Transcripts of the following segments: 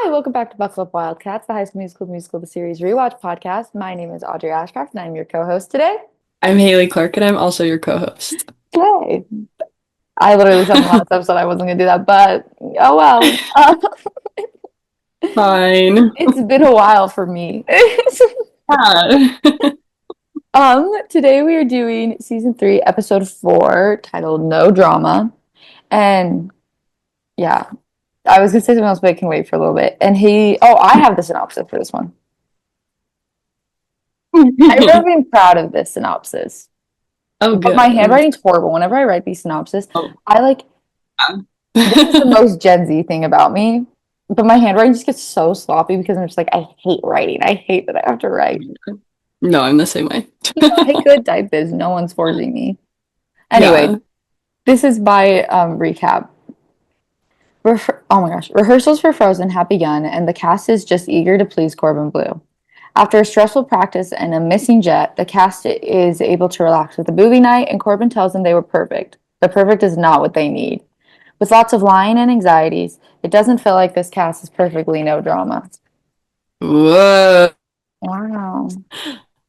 Hi, welcome back to Buckle Up Wildcats, the High School Musical, the series Rewatch podcast. My name is Audrey Ashcraft, and I'm your co-host today. I'm Haley Clark, and I'm also your co-host. Hey, I literally said in the last episode I wasn't going to do that, but oh well. Fine. It's been a while for me. Yeah. Today we are doing season 3, episode 4, titled No Drama. And yeah, I was going to say something else, but I can wait for a little bit. I have the synopsis for this one. I've never been proud of this synopsis. Oh, But my good. handwriting's horrible. Whenever I write these synopses, Oh, I like this is the yeah. most Gen Z thing about me. But my handwriting just gets so sloppy because I'm just like, I hate writing. I hate that I have to write. No, I'm the same way. I could type this. No one's forcing me. Anyway, Yeah. this is by recap. Oh my gosh. Rehearsals for Frozen have begun, and the cast is just eager to please Corbin Blue. After a stressful practice and a missing jet, the cast is able to relax with a movie night, and Corbin tells them they were perfect. But perfect is not what they need. With lots of lying and anxieties, it doesn't feel like this cast is perfectly no drama. Whoa. Wow.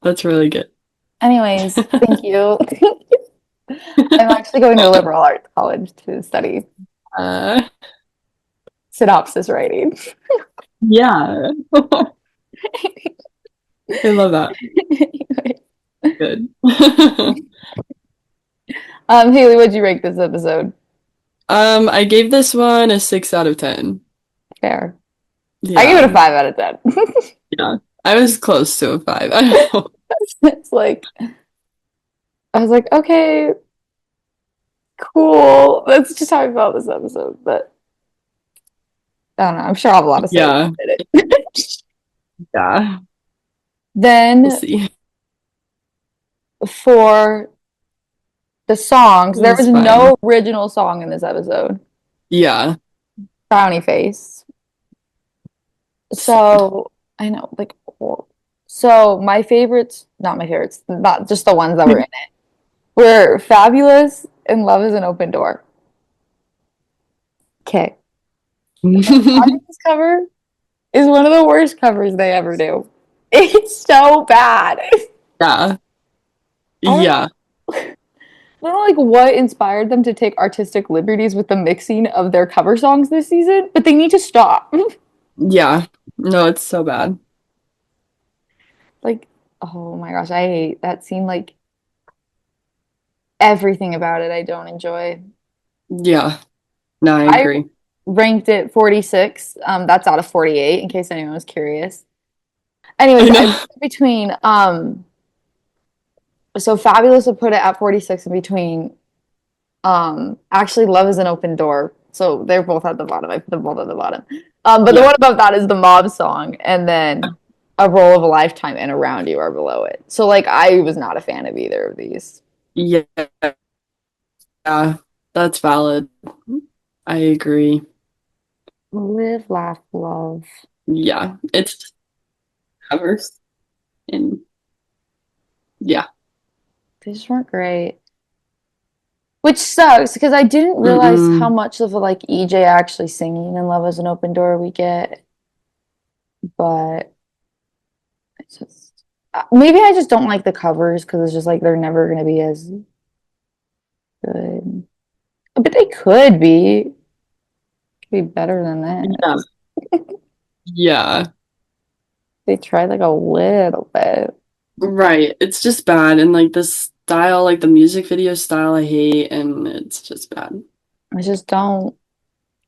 That's really good. Anyways, thank you. I'm actually going to a liberal arts college to study Uh, synopsis writing. yeah. I love that. Anyway. Good. Haley, what'd you rank this episode? I gave this one a 6 out of 10. Fair. I give it a Yeah. 5 out of 10. Yeah. I was close to a 5. I don't know. It's like, I was like, okay, cool. That's just how I felt this episode. But I don't know. I'm sure I'll have a lot to say Yeah. about it. Yeah. We'll Then see. for the songs, It there was was fine. no original song in this episode. Yeah. Frowny face. Sad. So I know, like, cool. So my favorites, not my favorites, not just the ones that were in it, were Fabulous and Love is an Open Door. Okay. Audience cover is one of the worst covers they ever do. It's so bad. Yeah. I don't, Yeah. I don't know like what inspired them to take artistic liberties with the mixing of their cover songs this season, but they need to stop. Yeah. No, it's so bad. Like, oh my gosh, I hate that scene. Like everything about it, I don't enjoy. Yeah. No, I I agree. ranked it 46. That's out of 48, in case anyone was curious. I Anyways, I know. put it between so Fabulous would put it at 46 in between actually Love is an Open Door. So they're both at the bottom. I put them both at the bottom. But the Yeah. one above that is the Mob song, and then A Roll of a Lifetime and Around You are below it. So like I was not a fan of either of these. Yeah. That's valid. I agree. Live, laugh, love. Yeah. It's just covers. And yeah. They just weren't great. Which sucks because I didn't realize how Mm-mm. much of like EJ actually singing in Love is an Open Door we get, but it's just maybe I just don't like the covers because it's just like they're never gonna be as good. But they could be better than that. Yeah. Yeah. They tried like a little bit. Right. It's just bad. And like the style, like the music video style, I hate, and it's just bad. I just don't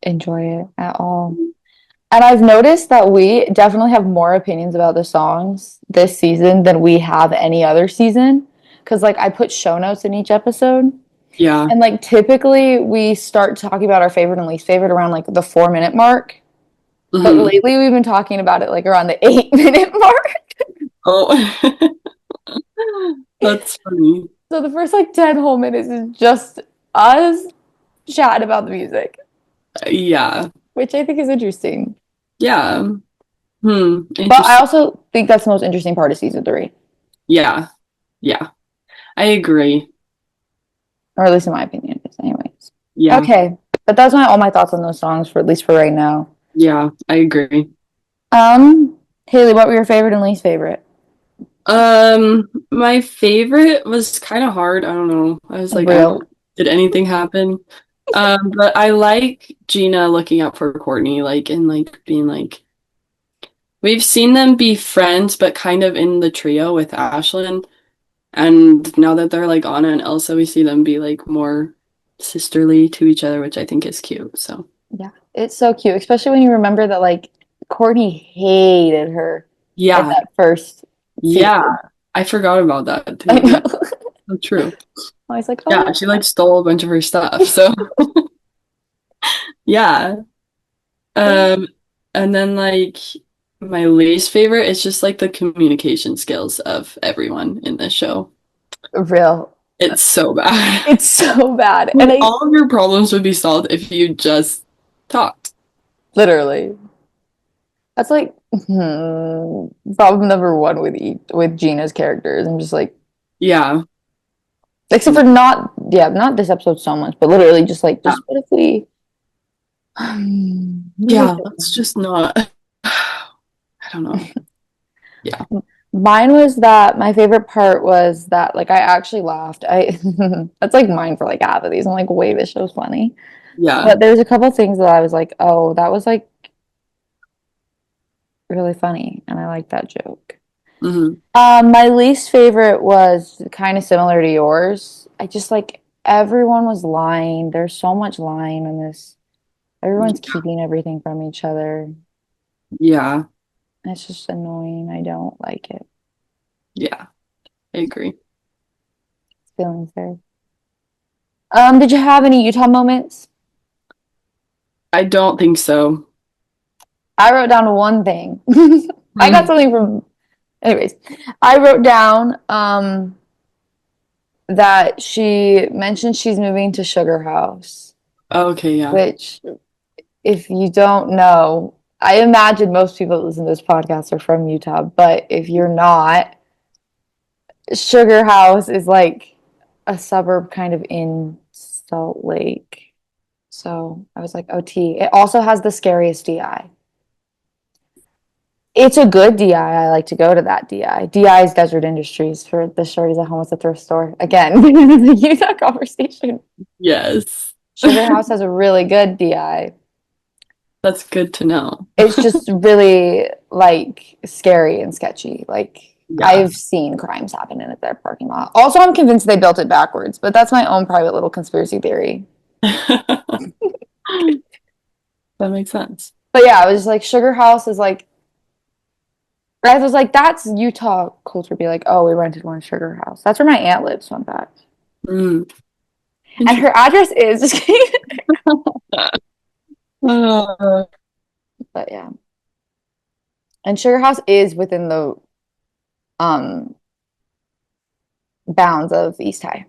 enjoy it at all. And I've noticed that we definitely have more opinions about the songs this season than we have any other season. Because, like, I put show notes in each episode. Yeah. And, like, typically we start talking about our favorite and least favorite around, like, the 4 minute mark. But Hmm. lately we've been talking about it, like, around the 8 minute mark. Oh, that's funny. So the first, like, 10 whole minutes is just us chatting about the music, Yeah. which I think is interesting. Yeah. Hmm. But I Interesting. also think that's the most interesting part of season 3, Yeah. Yeah. I agree. or at least in my opinion. Yeah. Okay, but that's all my thoughts on those songs for at least for right now. Yeah. I agree. Um, Haley, what were your favorite and least favorite? My favorite was kind of hard. I don't know. I was like, I Real. don't, did anything happen? But I like Gina looking out for Courtney, like, and like being like, we've seen them be friends, but kind of in the trio with Ashlyn. And now that they're like Anna and Elsa, we see them be like more sisterly to each other, which I think is cute. So, Yeah, it's so cute, especially when you remember that like Courtney hated her in yeah, that first yeah, season. I forgot about that I too. know. Yeah, so true. I was like, Yeah, oh. she like stole a bunch of her stuff. So, yeah. Um, and then like my least favorite is just like the communication skills of everyone in this show. Real. It's so bad. It's so bad. And Like I all of your problems would be solved if you just talked. literally, that's like problem number one with with Gina's characters. I'm just like, Yeah. except for not, yeah, not this episode so much, but literally just like, Yeah. just what if we, what if we Yeah, did that's just not I don't know. Yeah. that? Mine was that my favorite part was that like I actually laughed. I that's like mine for like half of these. I'm like, wait, this show's funny. Yeah. But there's a couple things that I was like, oh, that was like really funny, and I like that joke. Hmm. My least favorite was kind of similar to yours. I just like everyone was lying. There's so much lying in this. Everyone's keeping everything from each other. Yeah. It's just annoying. I don't like it. Yeah. I agree. Feelings there. Did you have any Utah moments? I don't think so. I wrote down one thing. I got Hmm. something from, anyways. I wrote down that she mentioned she's moving to Sugar House, Okay, yeah. which, if you don't know, I imagine most people that listen to this podcast are from Utah, but if you're not, Sugar House is like a suburb kind of in Salt Lake. So I was like, OT. It also has the scariest DI. It's a good DI. I like to go to that DI. DI is Desert Industries for the shorties at home with the thrift store. Again, the Utah conversation. Yes. Sugar House has a really good DI. That's good to know. It's just really like scary and sketchy. Like Yeah. I've seen crimes happen in their parking lot. Also, I'm convinced they built it backwards, but that's my own private little conspiracy theory. That makes sense. But yeah, I was just like, Sugar House is like, I was like, that's Utah culture. Be like, oh, we rented one Sugar House. That's where my aunt lives. Fun fact. Mm. And her Interesting. address is just kidding. Uh, But yeah, and Sugar House is within the um bounds of East High.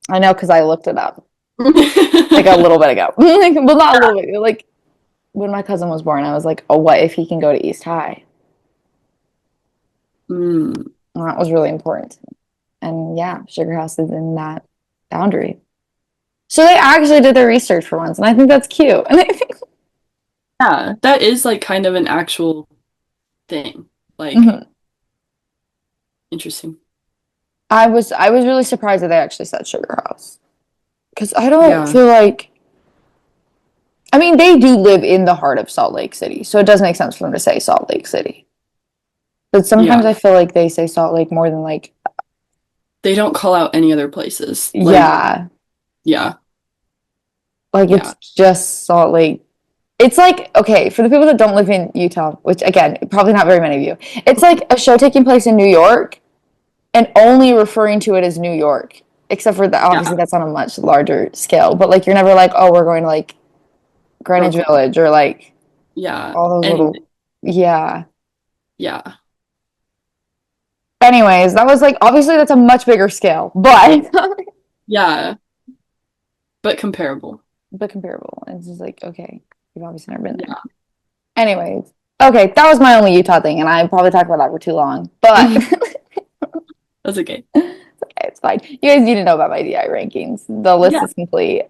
I know because I looked it up like a little bit ago. Like, well, not a little bit. Like when my cousin was born, I was like, oh, what if he can go to East High? mm. And that was really important. And yeah, Sugar House is in that boundary. So they actually did their research for once, and I think that's cute. And I think Yeah, that is like kind of an actual thing. Like Mhm. interesting. I was really surprised that they actually said Sugar House because I don't Yeah. feel like. I mean, they do live in the heart of Salt Lake City, so it does make sense for them to say Salt Lake City. But sometimes Yeah. I feel like they say Salt Lake more than like, They don't call out any other places. Like, yeah, yeah. like Yeah. it's just Salt Lake. It's like, okay, for the people that don't live in Utah, which again, probably not very many of you, it's like a show taking place in New York and only referring to it as New York, except for that, Yeah. obviously, that's on a much larger scale. But like, you're never like, oh, we're going to like Greenwich Brooklyn. Village or like Yeah. all those Anything. little, yeah. Yeah. Anyways, that was like, obviously, that's a much bigger scale, but Yeah. But comparable. but comparable. It's just like, okay, you've obviously never been there. Yeah. Anyways, okay, that was my only Utah thing, and I probably talked about that for too long, but That's okay. it's fine. You guys need to know about my DI rankings. The list Yeah. is complete.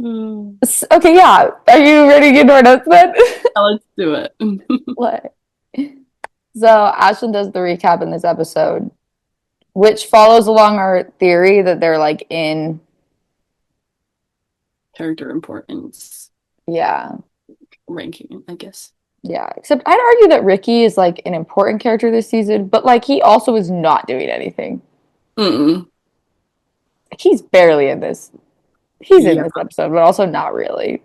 Hmm. Okay, yeah. Are you ready to get into our notes then? Yeah, let's do it. What? So Ashlyn does the recap in this episode, which follows along our theory that they're like in, Character importance yeah, ranking, I guess. yeah. Except I'd argue that Ricky is like an important character this season, but like he also is not doing anything. Mm-mm. He's barely in this. He's in Yeah. this episode, but also not really.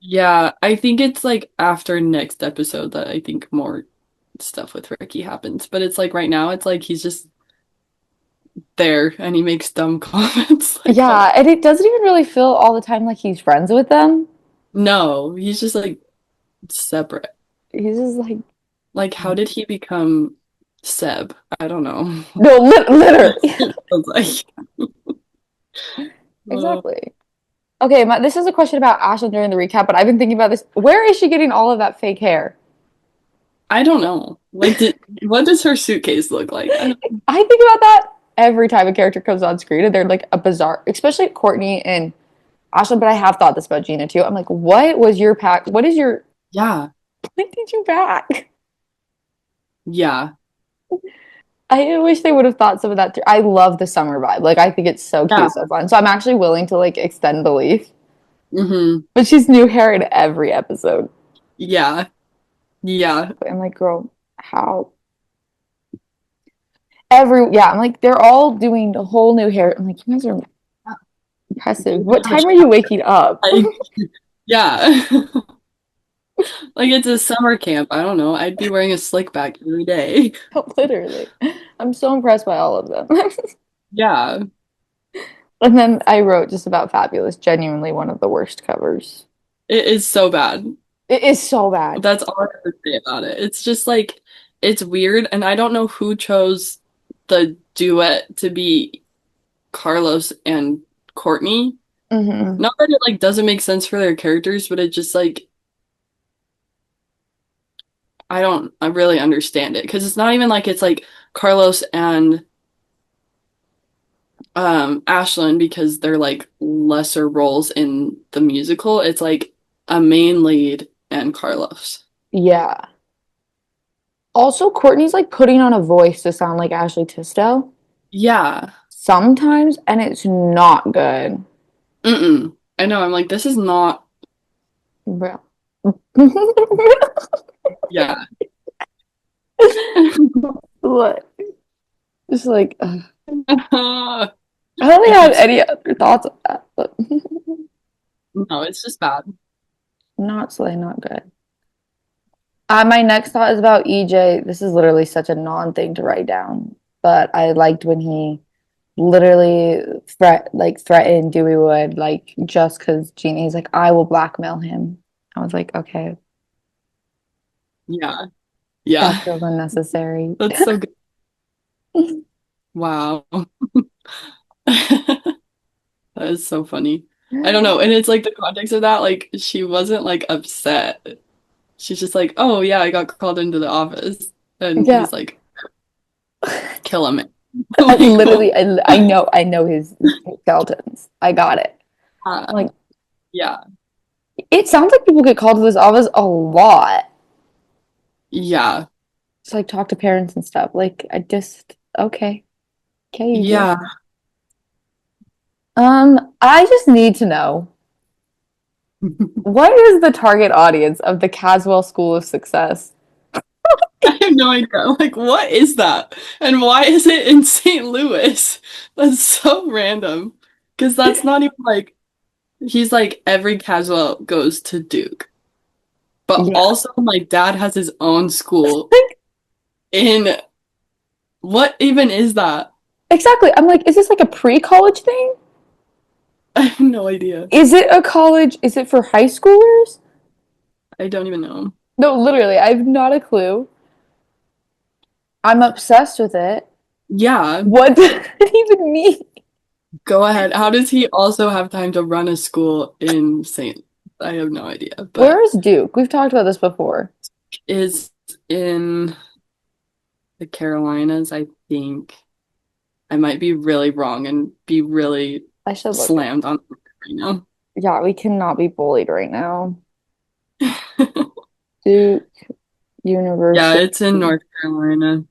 Yeah, I think it's like after next episode that I think more stuff with Ricky happens. But it's like right now, it's like he's just there and he makes dumb comments like all the Yeah, and it doesn't even really feel all the time like he's friends with them. No, he's just like separate. He's just like, Like, how did he become Seb? I don't know. no, literally. I was like, uh, Exactly. Okay, this is a question about Ashlyn during the recap, but I've been thinking about this. Where is she getting all of that fake hair? I don't know. Like, what does her suitcase look like? I don't, I think about that every time a character comes on screen and they're like a bizarre, especially Courtney and Ashlyn, but I have thought this about Gina too. I'm like, what was your pack? What is your, yeah, when did you pack? yeah, I wish they would have thought some of that through. I love the summer vibe. Like, I think it's so yeah. cute, so fun. So I'm actually willing to like extend belief. Hmm. But she's new hair in every episode. Yeah, yeah, I'm like, girl, how? Yeah, I'm like, they're all doing the whole new hair. I'm like, you guys are impressive. maybe What have a time are you waking up? like, yeah. Like it's a summer camp. I don't know. I'd be wearing a slick back every day. Literally. I'm so impressed by all of them. Yeah, And then I wrote just about Fabulous, genuinely one of the worst covers. it is so bad. It is so bad. That's all I have to say about it. It's just like it's weird, and I don't know who chose the duet to be Carlos and Courtney. Hmm. Not that it like doesn't make sense for their characters, but it just like I really understand it because it's not even like it's like Carlos and Ashlyn because they're like lesser roles in the musical. It's like a main lead and Carlos. Yeah. Also, Courtney's like putting on a voice to sound like Ashley Tisdale Yeah. sometimes, and it's not good. Mm-mm. I know. I'm like, this is not. Bro. Yeah. What? Just like, No, I don't think I have it's any other thoughts on that, but no, it's just bad. not slay, not good. My next thought is about EJ. This is literally such a non-thing to write down, but I liked when he literally threatened Dewey Wood like just because Jeannie's like, I will blackmail him. I was like, okay, Yeah. that Yeah. feels unnecessary. That's so good. Wow. That is so funny. I don't know. And it's like the context of that, like she wasn't like upset. She's just like, oh yeah, I got called into the office. And Yeah, he's like, kill him. I Like, literally, I know his skeletons. I got it. uh, Like, yeah. it sounds like people get called to this office a lot. Yeah. It's like talk to parents and stuff. Like, okay, okay, EJ. Yeah. I just need to know what is the target audience of the Caswell School of Success? I have no idea. Like, what is that? And why is it in St. Louis? That's so random. Because that's not even like, he's like, every Caswell goes to Duke. But Yeah, also, my dad has his own school in, what even is that? exactly. I'm like, is this like a pre-college thing? I have no idea. Is it a college? Is it for high schoolers? I don't even know. No, literally, I have not a clue. I'm obsessed with it. Yeah, What does it even mean? go ahead. How does he also have time to run a school in St. I have no idea, Where but is Duke? We've talked about this before. is in the Carolinas, I think. I might be really wrong and be really I should look it. slammed on right now. Yeah, we cannot be bullied right now. Duke Yeah, University. it's in North Carolina.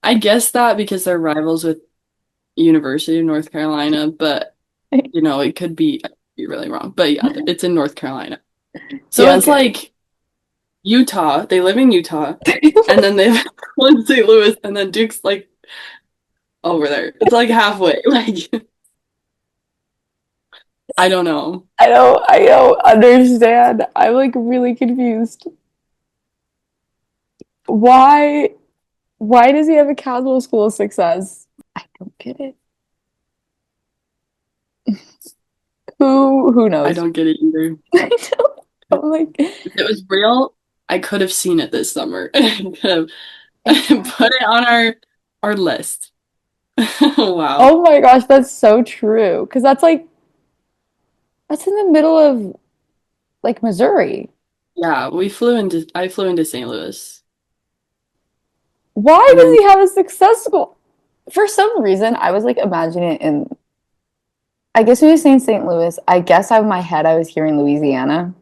I guess that because they're rivals with University of North Carolina, but it could be I could be really wrong. But yeah, it's in North Carolina. So Yeah, it's okay. like Utah. They live in Utah, and then they live in St. Louis, and then Duke's like over there. It's like halfway. Like I don't know. I don't understand. I'm like really confused. Why why does he have a casual school success? I don't get it. Who I knows? don't get it either. I don't, I'm like If it was real, I could have seen it this summer. Could have put exactly. it on our list. Wow. Oh my gosh, that's so true. Because that's in the middle of like Missouri. Yeah, I flew into St. Louis. Why And does then he have a successful? For some reason, I was like imagining it in. I guess when you were saying St. Louis, I guess out of my head I was hearing Louisiana.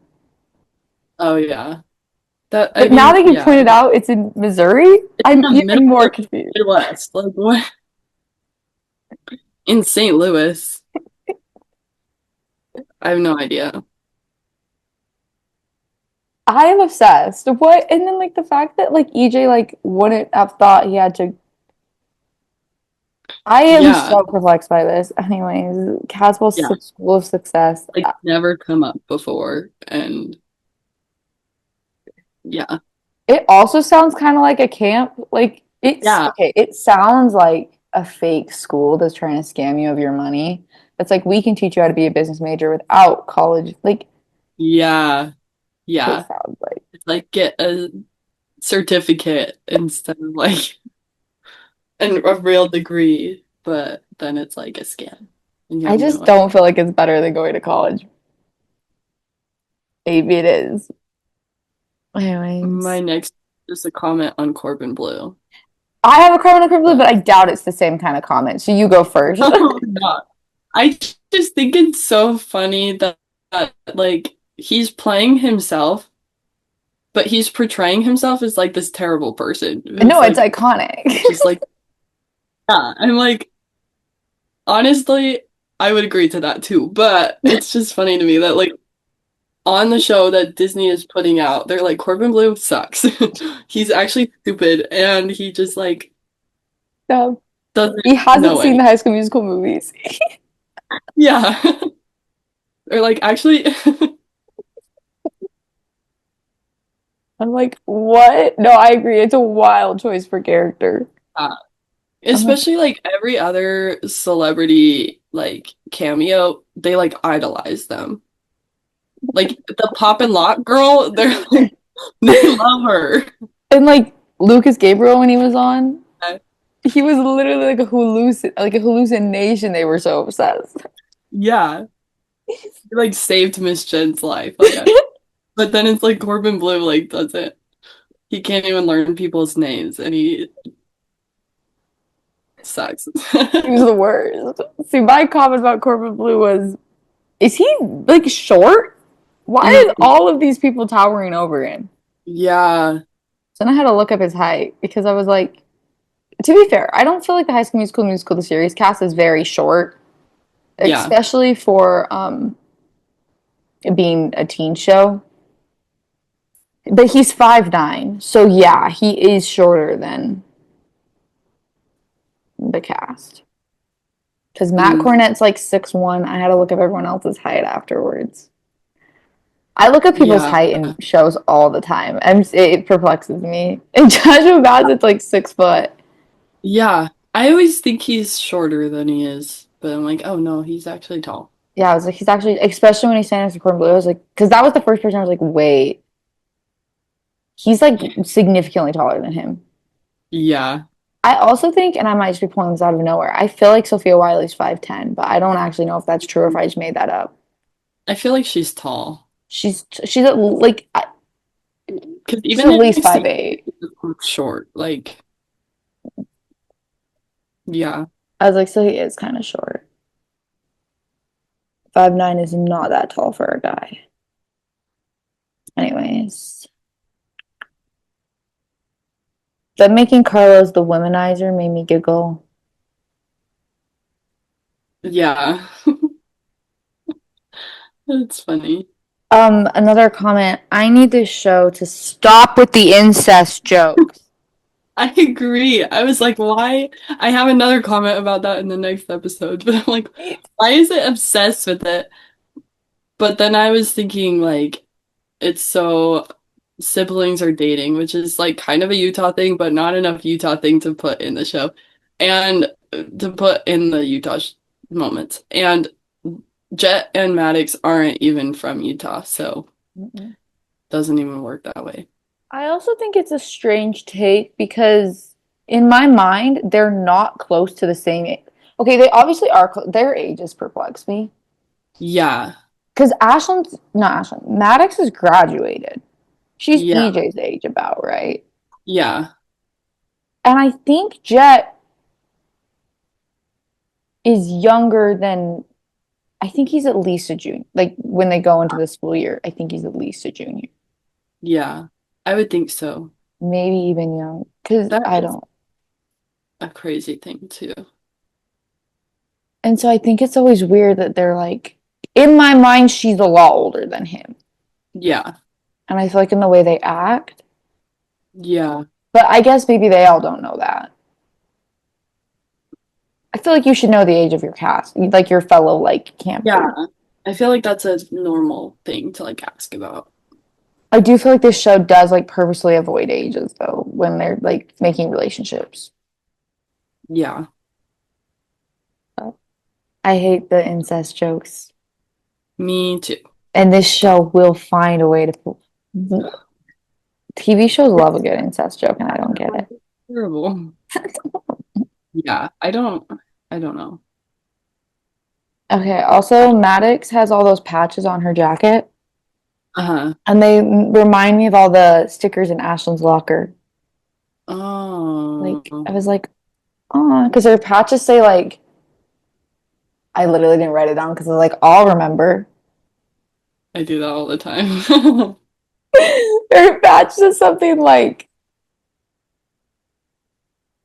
oh yeah. That I But now mean, that you yeah. pointed out it's in Missouri, It's in I'm the middle even more of confused. the Midwest. Like what in St. Louis? I have no idea. I am obsessed. What? And then like the fact that like EJ like wouldn't have thought he had to. I am Yeah. so perplexed by this. Anyways, Caswell Yeah. School of Success. Like never come up before. And yeah. It also sounds kind of like a camp. Like it's Yeah. okay. It sounds like a fake school that's trying to scam you of your money. It's like we can teach you how to be a business major without college. Like Yeah. it Yeah. sounds like. It's like get a certificate instead of like a real degree, but then it's like a scam. And you I have no just idea. don't feel like it's better than going to college. Maybe it is. My Anyways, next just a comment on Corbin Blue. I have a comment on Crimson, But but I doubt it's the same kind of comment. So you go first. oh no. I just think it's so funny that like he's playing himself, but he's portraying himself as like this terrible person who's No, it's like iconic. just like yeah. I'm like honestly, I would agree to that too, but it's just funny to me that like on the show that Disney is putting out, they're like Corbin Blue sucks. He's actually stupid and he just like No, doesn't he hasn't know seen any. the High School Musical movies. Yeah. Or like actually I'm like, what? No, I agree. It's a wild choice for character. uh, I'm like, especially like every other celebrity like cameo, they like idolize them. Like the Pop and Lock girl, they're like they love her. and like Lucas Gabriel when he was on, he was literally like a hallucination. They were so obsessed. Yeah. He like saved Miss Jen's life. Like but then it's like Corbin Blue like doesn't he can't even learn people's names and he sucks. He was the worst. See, my comment about Corbin Blue was, is he like short? Why is Mhm. all of these people towering over him? Yeah. So then I had to look up his height because I was like, to be fair, I don't feel like the High School Musical the series cast is very short, Yeah. especially for being a teen show. But he's 5'9", so yeah, he is shorter than the cast. Because Matt Mm. Cornett's like 6'1". I had to look up everyone else's height afterwards. I look at people's Yeah. height in shows all the time. It perplexes me. And Joshua Bassett's like 6 foot. Yeah. I always think he's shorter than he is, but I'm like, oh no, he's actually tall. Yeah, I was like, he's actually, especially when he's standing next to Corbin Blue, I was like, because that was the first person I was like, wait, he's like significantly taller than him. Yeah. I also think, and I might just be pulling this out of nowhere, I feel like Sophia Wiley's 5'10", but I don't actually know if that's true or if I just made that up. I feel like she's tall. She's at, like Because she's even at in least five St. eight. short, like, yeah. I was like, so he is kind of short. 5'9" is not that tall for a guy. Anyways, them making Carlos the womanizer made me giggle. Yeah, it's funny. Another comment. I need this show to stop with the incest jokes. I agree. I was like, why? I have another comment about that in the next episode, but I'm like, why is it obsessed with it? But then I was thinking, like, it's so siblings are dating, which is like kind of a Utah thing, but not enough Utah thing to put in the show and to put in the Utah moments. And Jet and Maddox aren't even from Utah, so Mm-mm. doesn't even work that way. I also think it's a strange take because in my mind, they're not close to the same age. Okay, they obviously are. Their ages perplex me. Yeah, Because not Ashland, Maddox has graduated. She's yeah, EJ's age about, right? yeah, And I think Jet is younger than, I think he's at least a junior. Like when they go into the school year, I think he's at least a junior. yeah. I would think so. Maybe even young. Because That I is don't. a crazy thing too. And so I think it's always weird that they're like, in my mind, she's a lot older than him. Yeah, And I feel like in the way they act, yeah, but I guess maybe they all don't know that. I feel like you should know the age of your cast, like your fellow like yeah. camper. I feel like that's a normal thing to like ask about. I do feel like this show does like purposely avoid ages though when they're like making relationships. Yeah. I hate the incest jokes. Me too. And this show will find a way to. TV shows love a good incest joke, and I don't get it. Terrible. Yeah, I don't know. Okay, also, Maddox has all those patches on her jacket, Uh-huh. and they remind me of all the stickers in Ashlyn's locker. Like, I Oh, was like, oh, because her patches say, like, I literally didn't write it down because I was like, I'll remember. I do that all the time. Her patch says something like,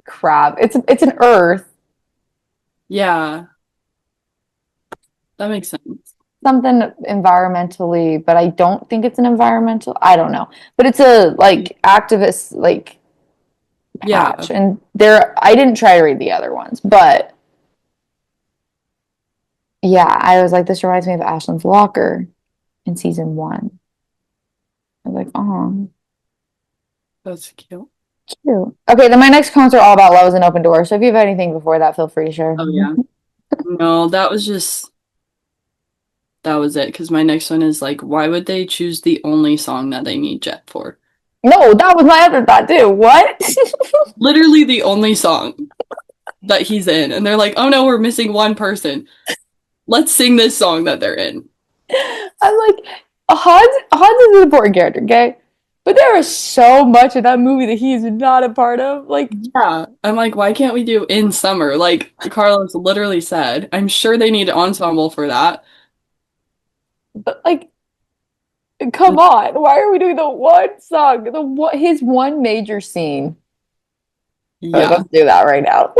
crap. It's an earth, Yeah, that makes sense. something environmentally, but I don't think it's an environmental. I don't know, but it's a like activist like Yeah, patch, and there I didn't try to read the other ones, but yeah, I was like, this reminds me of Ashlyn's locker in season 1. I was like, oh, that's cute. cute. Okay, then my next comments are all about love is an open door. So if you have anything before that, feel free to share. Oh yeah. No, that was it. Because my next one is like, why would they choose the only song that they need Jet for? No, that was my other thought too. What? Literally the only song that he's in. And they're like, oh no, we're missing one person. Let's sing this song that they're in. I'm like, Hans is an important character, okay? But there is so much of that movie that he is not a part of. Like, Yeah. I'm like, why can't we do In Summer? Like Carlos literally said. I'm sure they need ensemble for that. but like, come on. Why are we doing the one song? His one major scene. Like, Yeah. let's do that right now.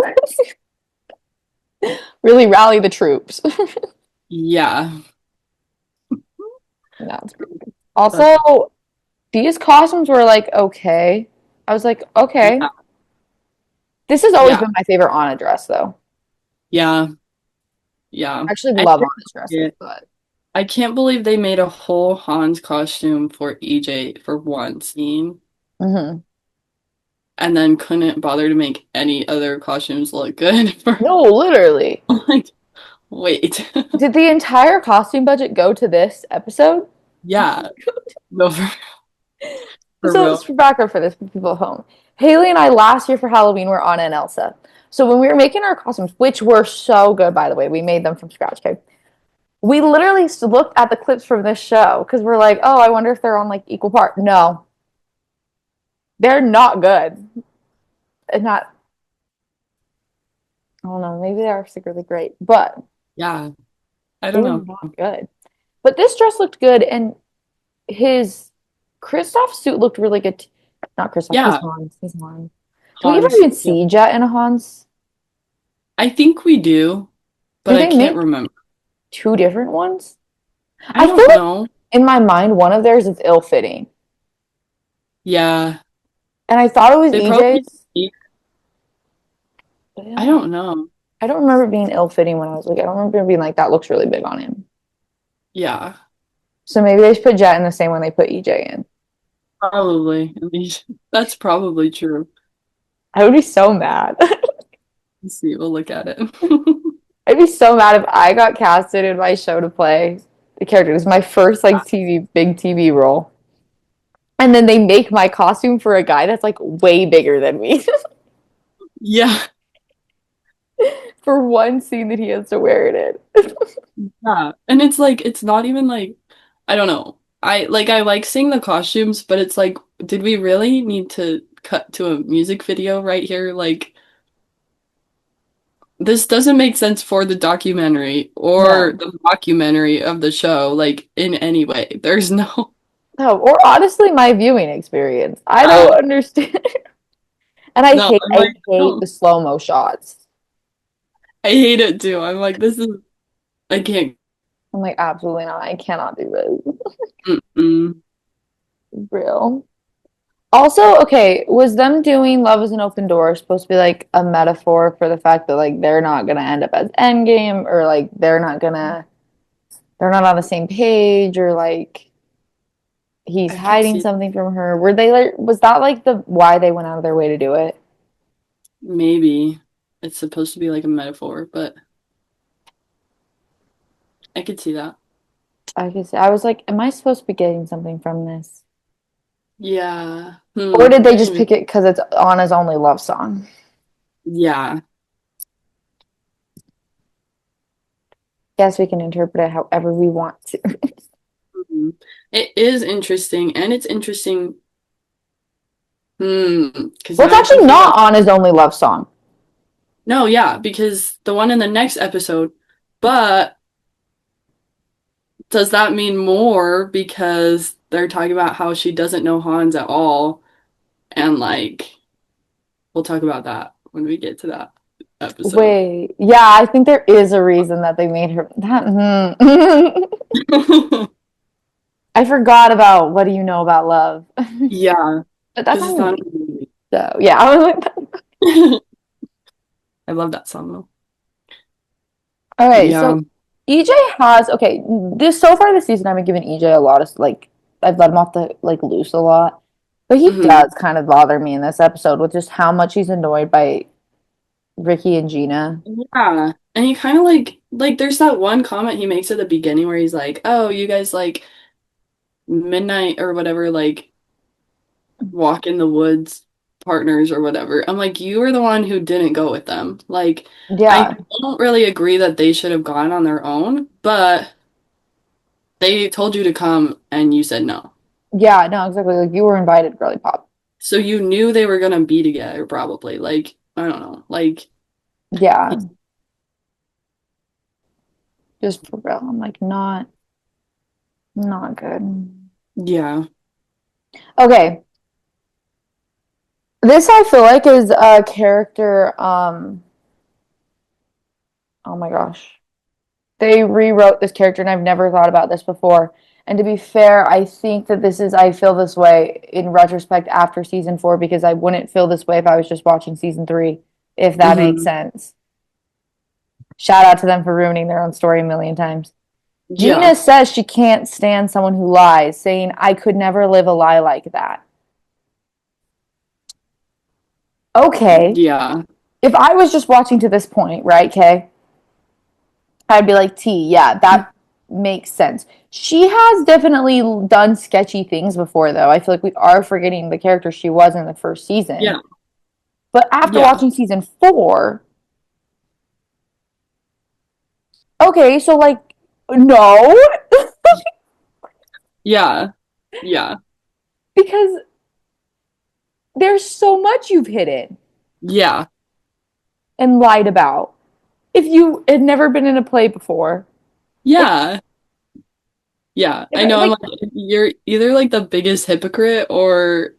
Really rally the troops. Yeah. No, it's pretty good. That's Also, these costumes were like okay. I was like, okay. yeah. This has always Yeah. been my favorite Anna dress, though. Yeah. Yeah. I actually I love can't Anna's dresses, forget- but I can't believe they made a whole Hans costume for EJ for one scene mhm. and then couldn't bother to make any other costumes look good for No, literally. like wait. Did the entire costume budget go to this episode? Yeah. No, for So, real. it's background for this for people at home. Haley and I last year for Halloween were Anna and Elsa. So when we were making our costumes, which were so good, by the way, we made them from scratch. Okay, we literally looked at the clips from this show because we're like, oh, I wonder if they're on like equal part. No, they're not good. And not, I don't know, maybe they are secretly great, but Yeah. I They don't were know. not good. But this dress looked good, and his Kristoff suit looked really good. Not Kristoff, he's Yeah, Hans. He's Hans. Do we ever Hans. even Yeah. see Jet in a Hans? I think we do, but Do I they can't make remember. two different ones? I I feel don't like know. in my mind, one of theirs is ill-fitting. Yeah, And I thought it was they probably. EJ's. But I don't know. I don't remember it being ill-fitting when I was like, I don't remember it being like, that looks really big on him. Yeah, So maybe they just put Jet in the same one they put EJ in. probably. At least that's probably true. I would be so mad. Let's see. We'll look at it. I'd be so mad if I got casted in my show to play the character. It was my first like big TV role. And then they make my costume for a guy that's like way bigger than me Yeah, for one scene that he has to wear it in. yeah. And it's like it's not even like I don't know. I like seeing the costumes, but it's like, did we really need to cut to a music video right here? Like this doesn't make sense for the documentary or No. the mockumentary of the show, like in any way. There's no No, or honestly, my viewing experience. I don't uh, understand. And no, I'm I like, hate no. the slow-mo shots. I hate it too. I'm like, this is I can't. I'm like, absolutely not. I cannot do this. Mm-mm. Real. Also, okay, was them doing Love is an Open Door supposed to be like a metaphor for the fact that like they're not gonna end up as Endgame or like they're not on the same page or like he's I could hiding see something from her? Were they like was that like the why they went out of their way to do it? maybe it's supposed to be like a metaphor, but I could see that. I guess I was like, am I supposed to be getting something from this? Yeah. Or did I they didn't just even. pick it because it's Anna's only love song? Yeah. Guess we can interpret it however we want to. Mhm. It is interesting, and it's interesting. Because Well, now it's I'm actually thinking not about. Anna's only love song. No, yeah, because the one in the next episode, but does that mean more because they're talking about how she doesn't know Hans at all, and like we'll talk about that when we get to that episode. Wait, yeah, I think there is a reason that they made her that. I forgot about what do you know about love, Yeah, but that's because not it's in not the a movie. show. Yeah, I was like, I love that song though. okay, Yeah. so EJ has okay. This so far this season, I've been giving EJ a lot of like I've let him off the like loose a lot, but he hmm does kind of bother me in this episode with just how much he's annoyed by Ricky and Gina. Yeah. And he kind of like there's that one comment he makes at the beginning where he's like, "Oh, you guys like midnight or whatever, like walk in the woods partners or whatever." I'm like, "You were the one who didn't go with them." Like, I Yeah, don't really agree that they should have gone on their own, but they told you to come and you said no. yeah, no, exactly. Like you were invited, girly pop. So you knew they were gonna be together probably. Like, I don't know. Like, Yeah, just for real. I'm like not good. yeah. Okay, this I feel like is a character. Oh my gosh, they rewrote this character, and I've never thought about this before. And to be fair, I think that this is. I feel this way in retrospect after season 4 because I wouldn't feel this way if I was just watching season 3. If that makes hmm sense. Shout out to them for ruining their own story a million times. Yeah. Gina says she can't stand someone who lies, saying, I could never live a lie like that. Okay. Yeah. If I was just watching to this point, right, Kay, I'd be like, T, yeah, that makes sense. She has definitely done sketchy things before, though. I feel like we are forgetting the character she was in the first season. Yeah. But after Yeah. watching season 4, okay, so like, no, Yeah. Yeah. because there's so much you've hidden Yeah. and lied about. If you had never been in a play before, Yeah. Yeah. I know. I'm Like, like, you're either like the biggest hypocrite or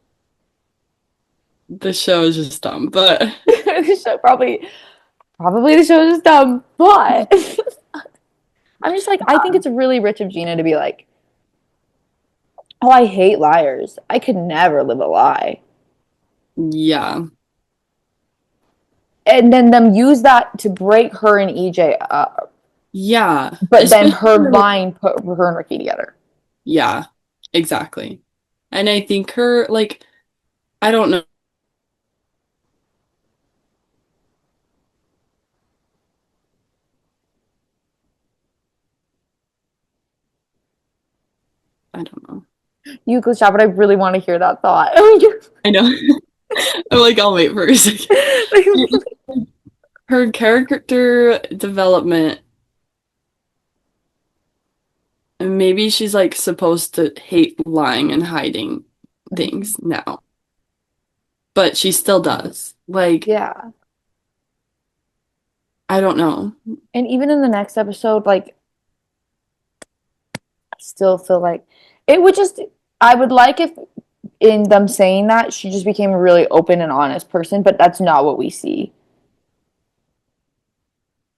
the show is just dumb. But the show probably the show is dumb, but I'm just like, I think it's really rich of Gina to be like, oh, I hate liars. I could never live a lie. yeah. And then them use that to break her and EJ up. Yeah. But then Especially, her lying put her and Ricky together. yeah, exactly. And I think her, like, I don't know. I don't know. You could stop, but I really want to hear that thought. I know. I'm like, I'll wait for a second. Her character development, and maybe she's like supposed to hate lying and hiding things now, but she still does. Like, Yeah. I don't know. And even in the next episode, like, I still feel like it would just, I would like if in them saying that she just became a really open and honest person, but that's not what we see.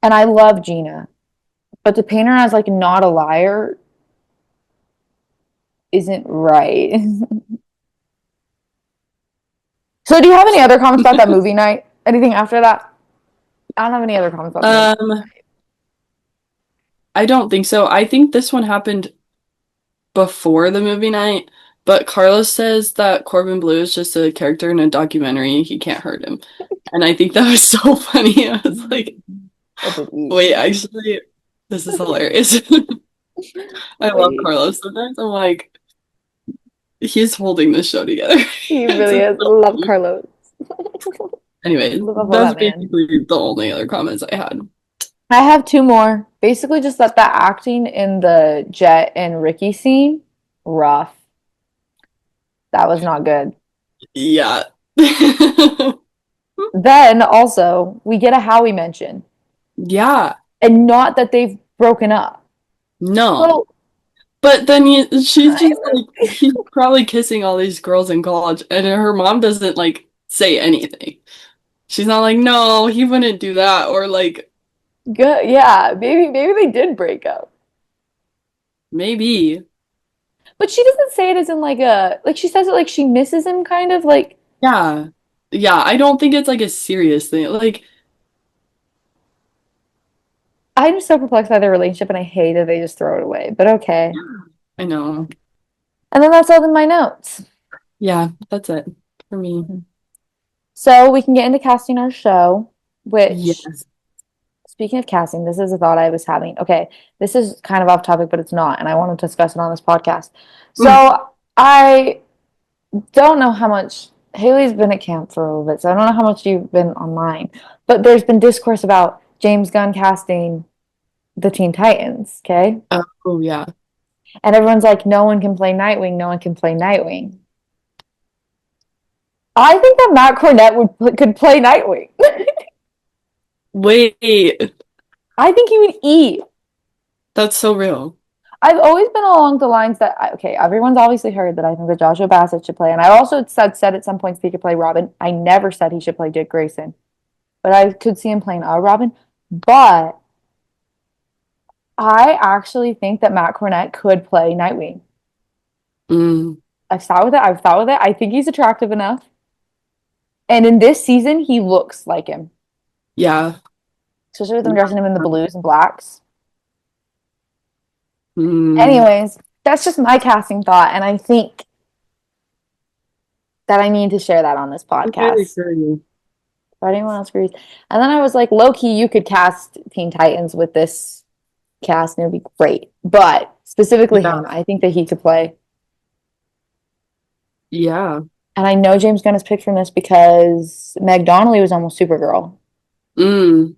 And I love Gina, but to paint her as like not a liar isn't right. So, do you have any other comments about that movie night? Anything after that? I don't have any other comments about the movie. Um, I don't think so. I think this one happened before the movie night, but Carlos says that Corbin Bleu is just a character in a documentary. He can't hurt him. And I think that was so funny. I was like, What did he? wait, actually, this is hilarious. I love Wait, Carlos. Sometimes I'm like, he's holding this show together. he It's really just is. so Love funny. Carlos. Anyways, Love that's that man. basically the only other comments I had. I have two more. Basically, just that acting in the Jet and Ricky scene, rough. That was not good. Yeah. Then also, we get a Howie mention, Yeah. and not that they've broken up. No. So, But then she's I just like, he's probably kissing all these girls in college, and her mom doesn't like say anything. She's not like, no, he wouldn't do that, or like, good. Yeah, maybe they did break up. maybe. But she doesn't say it as in like a like she says it like she misses him kind of like Yeah. Yeah, I don't think it's like a serious thing. Like, I'm just so perplexed by their relationship and I hate that they just throw it away. But okay. I know. And then that's all in my notes. Yeah, that's it for me. So we can get into casting our show, which Yes. speaking of casting, this is a thought I was having. Okay, this is kind of off topic, but it's not, and I want to discuss it on this podcast. So I don't know how much Haley's been at camp for a little bit, so I don't know how much you've been online, but there's been discourse about James Gunn casting the Teen Titans, okay? Oh, yeah. And everyone's like, no one can play Nightwing, no one can play Nightwing. I think that Matt Cornett could play Nightwing. Wait, I think he would eat. that's so real. I've always been along the lines that okay, everyone's obviously heard that I think that Joshua Bassett should play, and I also said at some points he could play Robin. I never said he should play Dick Grayson, but I could see him playing a Robin. But I actually think that Matt Cornett could play Nightwing. Mm, I've thought with it. I've thought with it. I think he's attractive enough, and in this season, he looks like him, yeah. especially with them dressing him in the blues and blacks. Mm, Anyways, that's just my casting thought, and I think that I need to share that on this I podcast. agree. If anyone else agrees. And then I was like, low key, you could cast Teen Titans with this cast, and it would be great. But specifically Yeah. him, I think that he could play. Yeah. And I know James Gunn is picked from this because Meg Donnelly was almost Supergirl. Mm.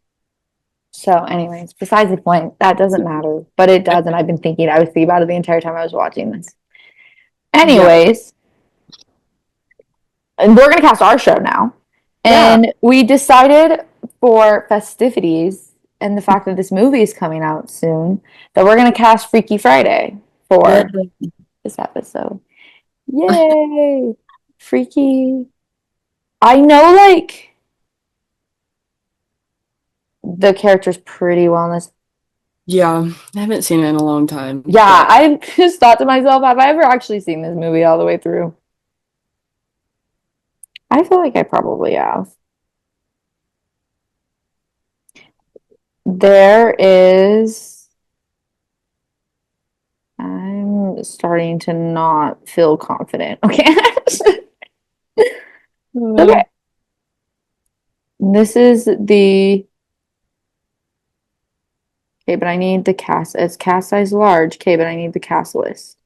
So, anyways, besides the point, that doesn't matter, but it does. And I've been thinking, I was thinking about it the entire time I was watching this. Yeah. Anyways, and we're gonna cast our show now. Yeah. And we decided for festivities and the fact that this movie is coming out soon, that we're gonna cast Freaky Friday Yeah. for this episode. Yay! Freaky. I know like the character's pretty well in this. Yeah. I haven't seen it in a long time, Yeah, but I just thought to myself, have I ever actually seen this movie all the way through? I feel like I probably have. There is. I'm starting to not feel confident. Okay. uh, Okay. This is the. Okay, but I need the cast. It's cast size large. Okay, but I need the cast list.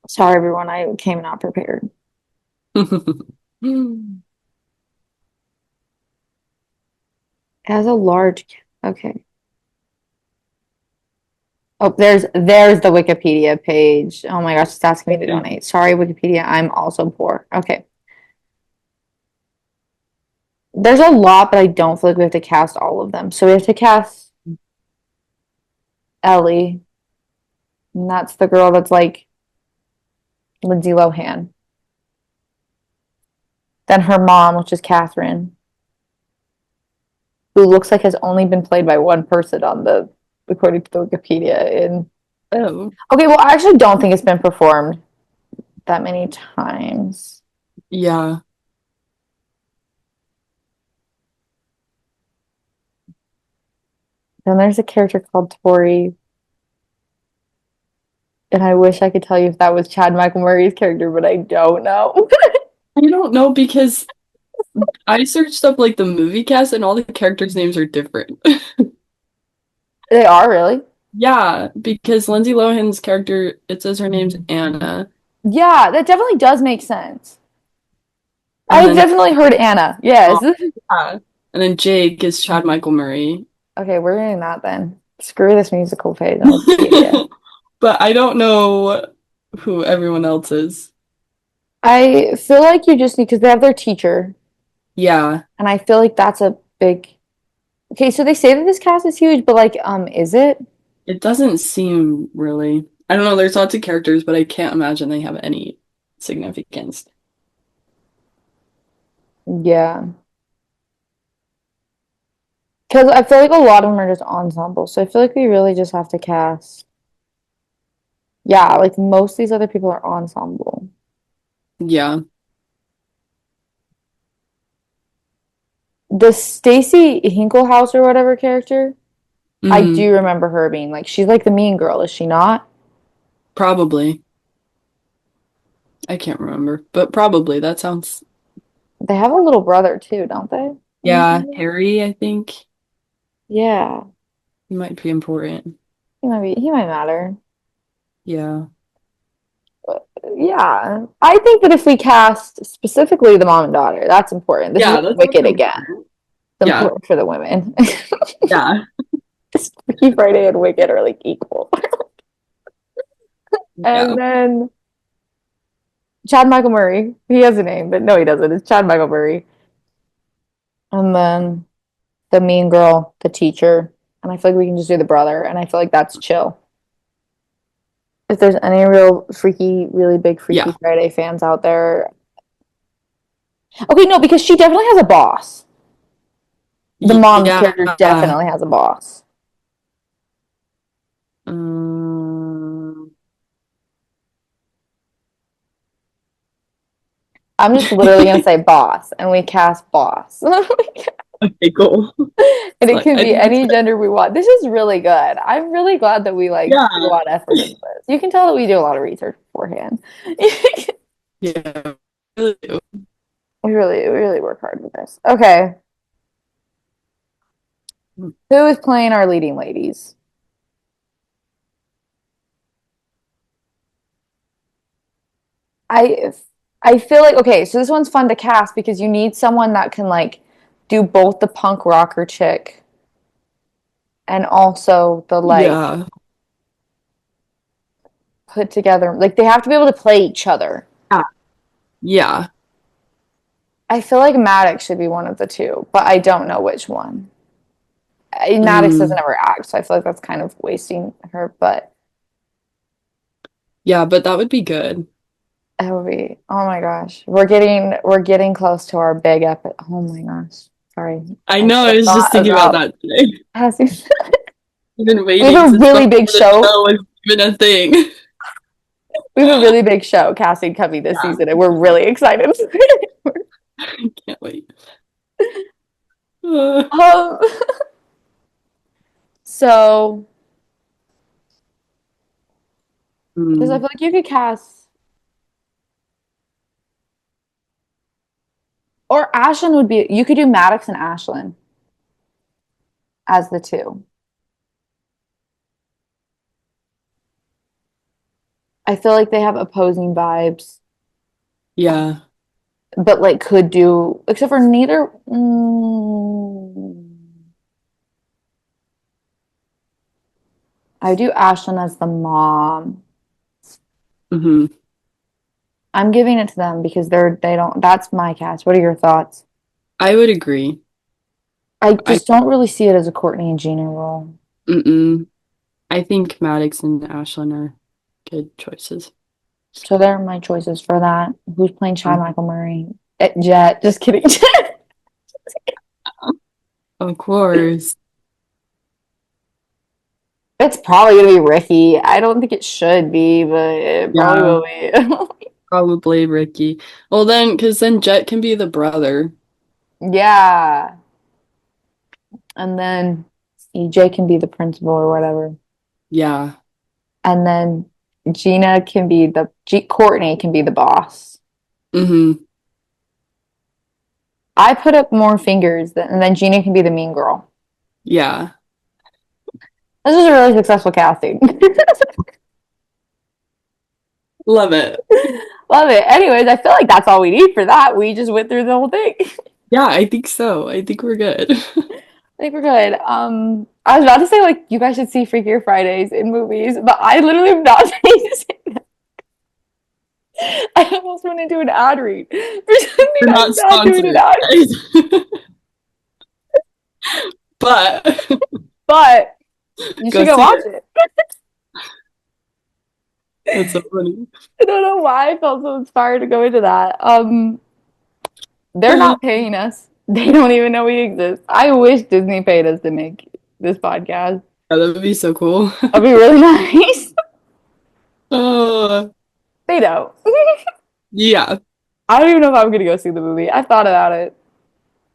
Sorry, everyone. I came not prepared. It has a large. Okay. Oh, there's the Wikipedia page. Oh my gosh, it's asking me to donate. Sorry, Wikipedia. I'm also poor. Okay. There's a lot, but I don't feel like we have to cast all of them. So we have to cast Ellie, and that's the girl that's like Lindsay Lohan. Then her mom, which is Catherine, who looks like has only been played by one person on the according to the Wikipedia. In Oh, okay, well, I actually don't think it's been performed that many times. yeah. Then there's a character called Tori, and I wish I could tell you if that was Chad Michael Murray's character, but I don't know. I don't know because I searched up like the movie cast and all the characters' names are different. They are really. Yeah, because Lindsay Lohan's character, it says her name's Anna, Yeah, that definitely does make sense. and I've then definitely heard Anna. Yes. yeah, and then Jake is Chad Michael Murray. Okay, we're doing that then. Screw this musical page on Wikipedia. But I don't know who everyone else is. I feel like you just need because they have their teacher, Yeah, and I feel like that's a big. Okay, so they say that this cast is huge, but like, is it? it doesn't seem really. I don't know, there's lots of characters, but I can't imagine they have any significance. Yeah, because I feel like a lot of them are just ensembles, so I feel like we really just have to cast. Yeah, like most of these other people are ensemble. Yeah. The Stacy Hinklehouse or whatever character, I Mm, do remember her being like she's like the mean girl, is she not? probably. I can't remember, but probably. That sounds. They have a little brother too, don't they? Yeah, Harry, I think Yeah, he might be important. he might matter. Yeah. Yeah, I think that if we cast specifically the mom and daughter, that's important. This is Yeah, like that's Wicked also again. important. It's Yeah. important for the women. Yeah. Freaky Friday and Wicked are like equal. And Yeah. then Chad Michael Murray, he has a name, but no, he doesn't. It's Chad Michael Murray. And then the mean girl, the teacher, and I feel like we can just do the brother, and I feel like that's chill. If there's any real freaky, really big Freaky Yeah. Friday fans out there, okay, no, because she definitely has a boss. The mom Yeah. character definitely has a boss. Um, I'm just literally gonna say boss, and we cast boss. okay, cool. And it Like, can I be think it's any gender we want. This is really good. I'm really glad that we like yeah. put a lot of effort into this. You can tell that we do a lot of research beforehand. Yeah. Really do. We really work hard with this. Okay. Who is playing our leading ladies? I I feel like okay, so this one's fun to cast because you need someone that can like do both the punk rocker chick and also the like Yeah. put together like they have to be able to play each other. Yeah. Yeah. I feel like Maddox should be one of the two, but I don't know which one. Maddox doesn't Mm. ever act, so I feel like that's kind of wasting her. But Yeah, but that would be good. it would be. Oh my gosh, we're getting close to our big epic. Oh my gosh, sorry, I I know, I just was just thought thinking about about that today. passing. I've been We waiting have a since really before big the show. show was even a thing. We have a really big show casting coming this Yeah, season, and we're really excited. I can't wait. Uh, um, so because I mm, feel like you could cast, or Ashlyn would be. You could do Maddox and Ashlyn as the two. I feel like they have opposing vibes, yeah. but like could do except for neither. I do Ashlyn as the mom. Hmm. I'm giving it to them because they don't. That's my cast. What are your thoughts? I would agree. I I just don't really see it as a Courtney and Gina role. mm-mm. I think Maddox and Ashlyn are good choices. So they're my choices for that. Who's playing Chad Um, Michael Murray? Jet. Just kidding. of course. It's probably gonna be Ricky. I don't think it should be, but it probably Yeah, will be. probably Ricky. Well, then, because then Jet can be the brother. Yeah. And then EJ can be the principal or whatever. Yeah. And then Gina can be Courtney can be the boss. Hmm. I put up more fingers, and then Gina can be the mean girl. Yeah. This is a really successful casting. Love it. Love it. Anyways, I feel like that's all we need for that. We just went through the whole thing. Yeah, I think so. I think we're good. I think we're good. I was about to say like you guys should see Freakier Fridays in movies, but I literally am not saying to say that. I almost went into an ad read for something We're not I'm not doing an sponsored, ad, guys. But but you go should go see watch it. it. That's so funny. I don't know why I felt so inspired to go into that. They're Yeah, not paying us. They don't even know we exist. I wish Disney paid us to make this podcast. that would be so cool. That'd be really nice. Oh, They don't. yeah. I don't even know if I'm gonna go see the movie. I thought about it.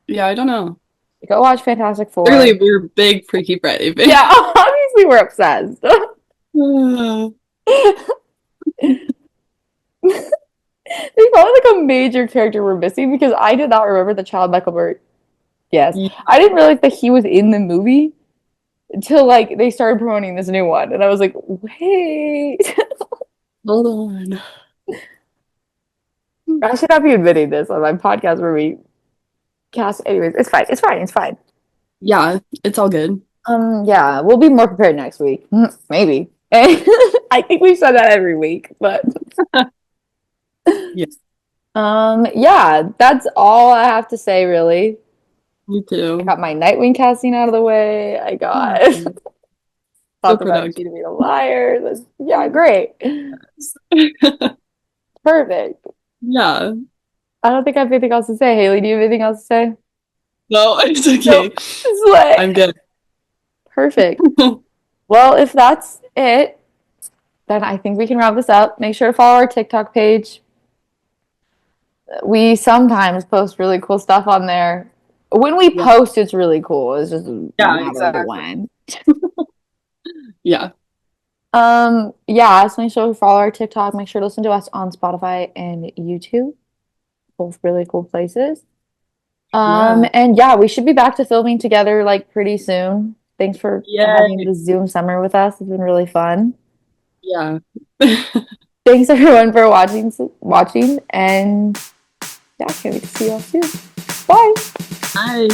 Yeah, I don't know. Go watch Fantastic Clearly, Four. we're big Freaky Friday Yeah, fans. obviously we're obsessed. There's probably like a major character we're missing because I did not remember the child Michael Burt. Yes, Yeah, I didn't realize that he was in the movie until like they started promoting this new one, and I was like, wait. hold on. I should not be admitting this on my podcast where we cast. Anyways, it's fine. It's fine. It's fine. Yeah, it's all good. Yeah, we'll be more prepared next week. Maybe. I think we've said that every week, but Yes, yeah, that's all I have to say, really. me I too. got my Nightwing casting out of the way. I got So talk about productive. Gina being a liar. Yeah, great. Perfect. Yeah. I don't think I have anything else to say. Haley, do you have anything else to say? No, it's okay. Nope. Slay. I'm good. Perfect. Well, if that's it, then I think we can wrap this up. Make sure to follow our TikTok page. We sometimes post really cool stuff on there. When we Yeah. post, it's really cool. It's just a Yeah, matter of exactly. when. Yeah. Yeah, so make sure to follow our TikTok. Make sure to listen to us on Spotify and YouTube. Both really cool places. Yeah. And yeah, we should be back to filming together like pretty soon. Thanks for having Yay. the Zoom summer with us. It's been really fun. Yeah. Thanks everyone for watching, and yeah, can't wait to see you all soon. Bye. Bye.